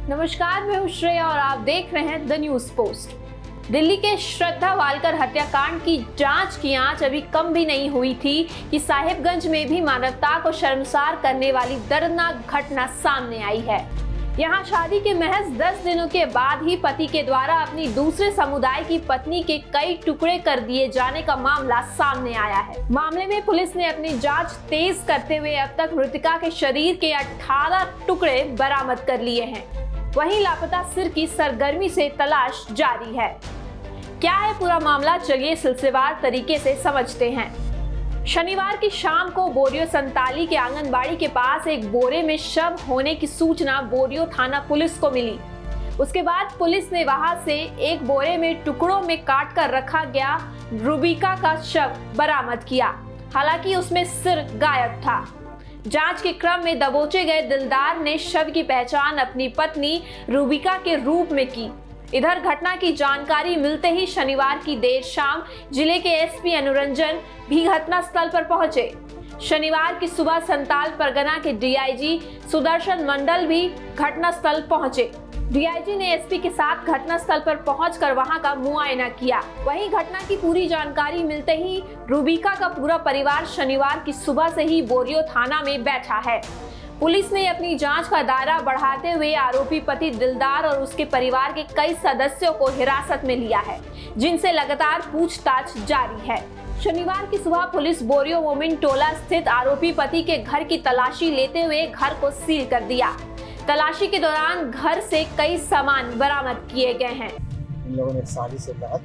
नमस्कार, मैं हूं श्रेया और आप देख रहे हैं द न्यूज पोस्ट। दिल्ली के श्रद्धा वालकर हत्याकांड की जांच की आंच अभी कम भी नहीं हुई थी कि साहिबगंज में भी मानवता को शर्मसार करने वाली दर्दनाक घटना सामने आई है। यहाँ शादी के महज 10 दिनों के बाद ही पति के द्वारा अपनी दूसरे समुदाय की पत्नी के कई टुकड़े कर दिए जाने का मामला सामने आया है। मामले में पुलिस ने अपनी जांच तेज करते हुए अब तक मृतका के शरीर के 18 टुकड़े बरामद कर लिए हैं। वहीं लापता सिर की सरगर्मी से तलाश जारी है। क्या है पूरा मामला, चलिए सिलसिलेवार तरीके से समझते हैं। शनिवार की शाम को बोरियो संताली के आंगनबाड़ी के पास एक बोरे में शव होने की सूचना बोरियो थाना पुलिस को मिली। उसके बाद पुलिस ने वहां से एक बोरे में टुकड़ों में काट कर रखा गया रूबिका का शव बरामद किया। हालांकि उसमें सिर गायब था। जांच के क्रम में दबोचे गए दिलदार ने शव की पहचान अपनी पत्नी रूबिका के रूप में की। इधर घटना की जानकारी मिलते ही शनिवार की देर शाम जिले के एसपी अनुरंजन भी घटनास्थल पर पहुंचे। शनिवार की सुबह संताल परगना के डीआईजी सुदर्शन मंडल भी घटनास्थल पहुंचे। डीआईजी ने एसपी के साथ घटनास्थल पर पहुंचकर वहां का मुआयना किया। वहीं घटना की पूरी जानकारी मिलते ही रूबिका का पूरा परिवार शनिवार की सुबह से ही बोरियो थाना में बैठा है। पुलिस ने अपनी जांच का दायरा बढ़ाते हुए आरोपी पति दिलदार और उसके परिवार के कई सदस्यों को हिरासत में लिया है, जिनसे लगातार पूछताछ जारी है। शनिवार की सुबह पुलिस बोरियो मोमिन टोला स्थित आरोपी पति के घर की तलाशी लेते हुए घर को सील कर दिया। तलाशी के दौरान घर से कई सामान बरामद किए गए हैं। इन लोगों ने साजिश के तहत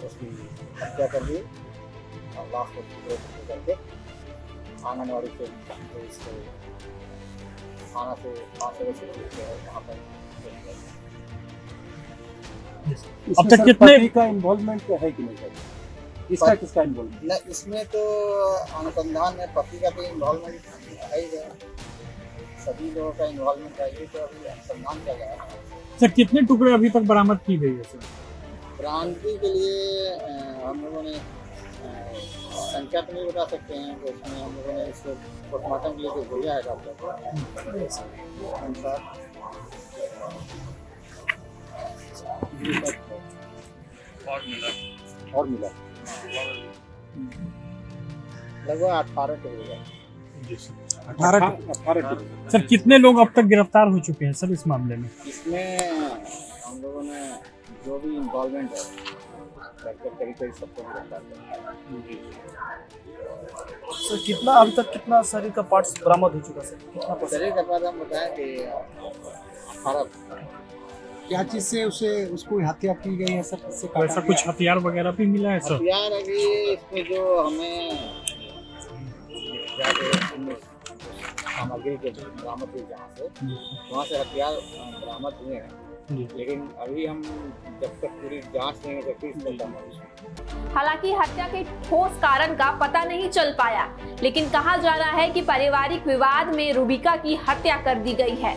उसकी हत्या कर ली और लाश को टुकड़े करके आंगनबाड़ी से थाना से वहाँ पर। अब तक कितने का इन्वॉल्वमेंट है कि नहीं? इसका किसका इन्वॉल्वमेंट? न, इसमें तो अनुसंधान में पति का भी इन्वॉल्वमेंट है ही है, सभी लोगों का इन्वॉल्वमेंट है, तो अभी अनुसंधान किया जा रहा है। सर, कितने टुकड़े अभी तक बरामद की गई है? सर, बरामदगी के लिए हम लोगों ने संख्या तो नहीं बता सकते हैं, तो उसमें हम लोगों ने इसको पोस्टमार्टम के लिए भेजा है डॉक्टर को अनुसार। और मिला लगभग 18 टुकड़े। 18। सर, कितने लोग अब तक गिरफ्तार हो चुके हैं सर इस मामले में? इसमें हम लोगों ने जो भी इन्वॉल्वमेंट है करीब सबको गिरफ्तार किया। सर, कितना अभी तक कितना शरीर का पार्ट्स बरामद हो चुका सर? कितना शरीर का पार्ट हम बताएं कि 18। क्या चीज से उसको हत्या की गई है सर? ऐसा कुछ हथियार वगैरह भी मिला है सर? हथियार अभी इसमें जो हमें सामग्री के बरामद हुई जहाँ से वहाँ से हथियार बरामद हुए हैं, लेकिन अभी हम जब तक पूरी जांच नहीं होगी। हालांकि हत्या के ठोस कारण का पता नहीं चल पाया, लेकिन कहा जा रहा है कि पारिवारिक विवाद में रूबिका की हत्या कर दी गई है।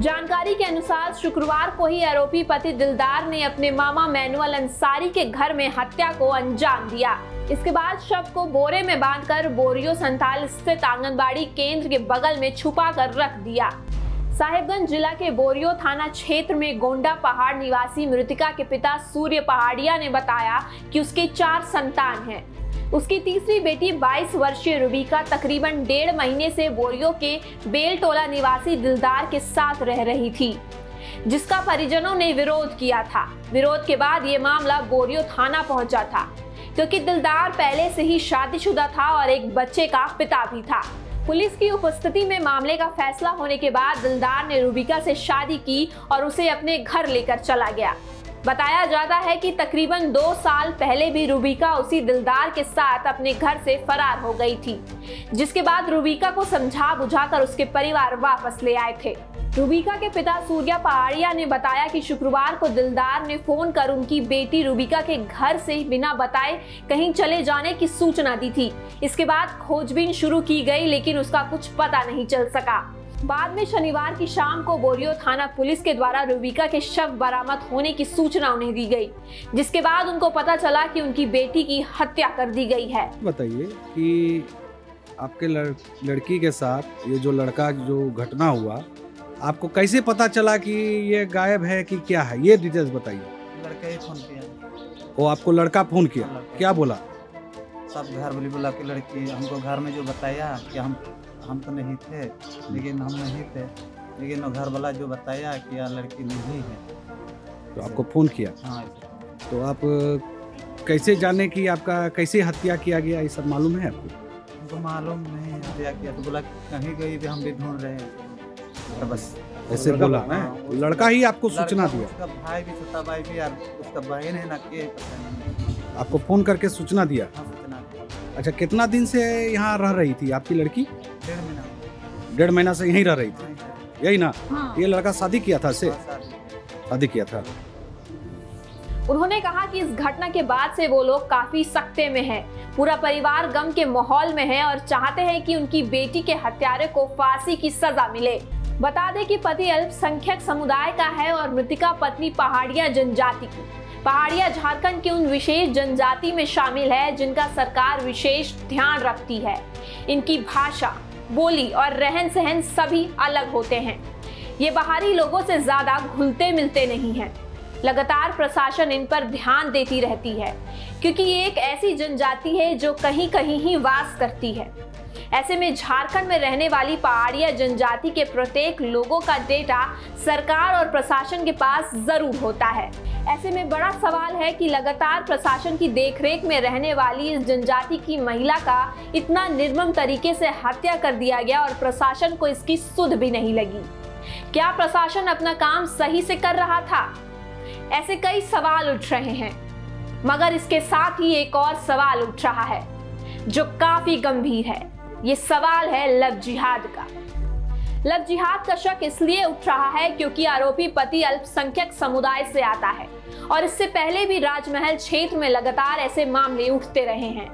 जानकारी के अनुसार शुक्रवार को ही आरोपी पति दिलदार ने अपने मामा मैनुअल अंसारी के घर में हत्या को अंजाम दिया। इसके बाद शव को बोरे में बांधकर बोरियो संताल स्थित आंगनबाड़ी केंद्र के बगल में छुपा कर रख दिया। साहिबगंज जिला के बोरियो थाना क्षेत्र में गोंडा पहाड़ निवासी मृतका के पिता सूर्य पहाड़िया ने बताया कि उसके 4 संतान हैं। उसकी तीसरी बेटी 22 वर्षीय रूबिका तकरीबन 1.5 महीने से बोरियो के बेलटोला निवासी दिलदार के साथ रह रही थी, जिसका परिजनों ने विरोध किया था। विरोध के बाद ये मामला बोरियो थाना पहुंचा था, क्योंकि दिलदार पहले से ही शादीशुदा था और एक बच्चे का पिता भी था। पुलिस की उपस्थिति में मामले का फैसला होने के बाद दिलदार ने रूबिका से शादी की और उसे अपने घर लेकर चला गया। बताया जाता है कि तकरीबन 2 साल पहले भी रूबिका उसी दिलदार के साथ अपने घर से फरार हो गई थी, जिसके बाद रूबिका को समझा बुझाकर उसके परिवार वापस ले आए थे। रूबिका के पिता सूर्या पहाड़िया ने बताया कि शुक्रवार को दिलदार ने फोन कर उनकी बेटी रूबिका के घर से बिना बताए कहीं चले जाने की सूचना दी थी। इसके बाद खोजबीन शुरू की गई, लेकिन उसका कुछ पता नहीं चल सका। बाद में शनिवार की शाम को बोरियो थाना पुलिस के द्वारा रूबिका के शव बरामद होने की सूचना उन्हें दी गई, जिसके बाद उनको पता चला कि उनकी बेटी की हत्या कर दी गई है। बताइए कि आपके लड़की के साथ ये जो लड़का जो घटना हुआ आपको कैसे पता चला कि ये गायब है कि क्या है, ये डिटेल्स बताइए। लड़का ही फोन किया। वो आपको लड़का फोन किया, क्या बोला? सब घर वाली बोला कि लड़की हमको घर में जो बताया कि हम तो नहीं थे, लेकिन हम नहीं थे, लेकिन वो घर वाला जो बताया कि यह लड़की नहीं है, तो आपको फोन किया। हाँ। तो आप कैसे जाने कि आपका कैसे हत्या किया गया, ये सब मालूम है आपको? हमको मालूम नहीं हत्या किया, तो बोला कहीं गई भी हम भी ढूंढ रहे हैं, तो बस ऐसे बोला ना। लड़का ही आपको सूचना दिया? उसका भाई भी, छोटा भाई भी, यार उसका बहन है ना, के पता नहीं, आपको फोन करके सूचना दिया? हाँ, सूचना दिया। अच्छा, कितना दिन से यहाँ रह रही थी आपकी लड़की? 1.5 महीना। 1.5 महीना से यहीं रह रही थी, यही ना? हाँ। ये लड़का शादी किया था से? शादी किया था। उन्होंने कहा कि इस घटना के बाद से वो लोग काफी सख्ते में हैं। पूरा परिवार गम के माहौल में है और चाहते हैं कि उनकी बेटी के हत्यारे को फांसी की सजा मिले। बता दें कि पति अल्पसंख्यक समुदाय का है और मृतका पत्नी पहाड़िया जनजाति की। पहाड़िया झारखंड की उन विशेष जनजाति में शामिल है जिनका सरकार विशेष ध्यान रखती है। इनकी भाषा, बोली और रहन सहन सभी अलग होते हैं। ये बाहरी लोगों से ज्यादा घुलते मिलते नहीं हैं। लगातार प्रशासन इन पर ध्यान देती रहती है क्योंकि ये एक ऐसी जनजाति है जो कहीं कहीं ही वास करती है। ऐसे में झारखंड में रहने वाली पहाड़िया जनजाति के प्रत्येक लोगों का डेटा सरकार और प्रशासन के पास जरूर होता है। ऐसे में बड़ा सवाल है कि लगातार प्रशासन की देखरेख में रहने वाली इस जनजाति की महिला का इतना निर्मम तरीके से हत्या कर दिया गया और प्रशासन को इसकी सुध भी नहीं लगी। क्या प्रशासन अपना काम सही से कर रहा था? ऐसे कई सवाल उठ रहे हैं, मगर इसके साथ ही एक और सवाल उठ रहा है जो काफी गंभीर है। ये सवाल है लव जिहाद का। लव जिहाद का शक इसलिए उठ रहा है क्योंकि आरोपी पति अल्पसंख्यक समुदाय से आता है और इससे पहले भी राजमहल क्षेत्र में लगातार ऐसे मामले उठते रहे हैं।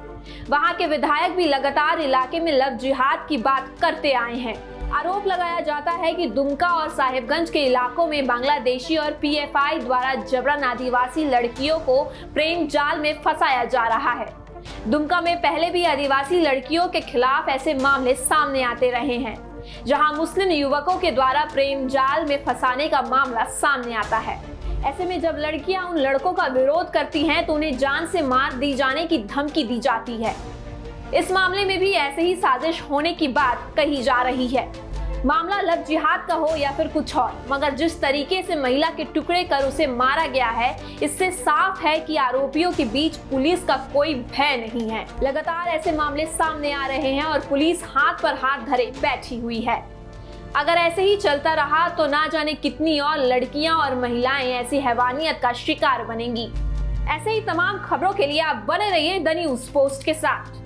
वहां के विधायक भी लगातार इलाके में लव जिहाद की बात करते आए हैं। आरोप लगाया जाता है कि दुमका और साहिबगंज के इलाकों में बांग्लादेशी और पीएफआई द्वारा जबरन आदिवासी लड़कियों को प्रेम जाल में फंसाया जा रहा है। दुमका में पहले भी आदिवासी लड़कियों के खिलाफ ऐसे मामले सामने आते रहे हैं जहां मुस्लिम युवकों के द्वारा प्रेम जाल में फंसाने का मामला सामने आता है। ऐसे में जब लड़कियां उन लड़कों का विरोध करती हैं तो उन्हें जान से मार दी जाने की धमकी दी जाती है। इस मामले में भी ऐसे ही साजिश होने की बात कही जा रही है। मामला लव जिहाद का हो या फिर कुछ और, मगर जिस तरीके से महिला के टुकड़े कर उसे मारा गया है, इससे साफ है कि आरोपियों के बीच पुलिस का कोई भय नहीं है। लगातार ऐसे मामले सामने आ रहे हैं और पुलिस हाथ पर हाथ धरे बैठी हुई है। अगर ऐसे ही चलता रहा तो ना जाने कितनी और लड़कियां और महिलाएं ऐसी हैवानियत का शिकार बनेंगी। ऐसे ही तमाम खबरों के लिए आप बने रहिए द न्यूज़ पोस्ट के साथ।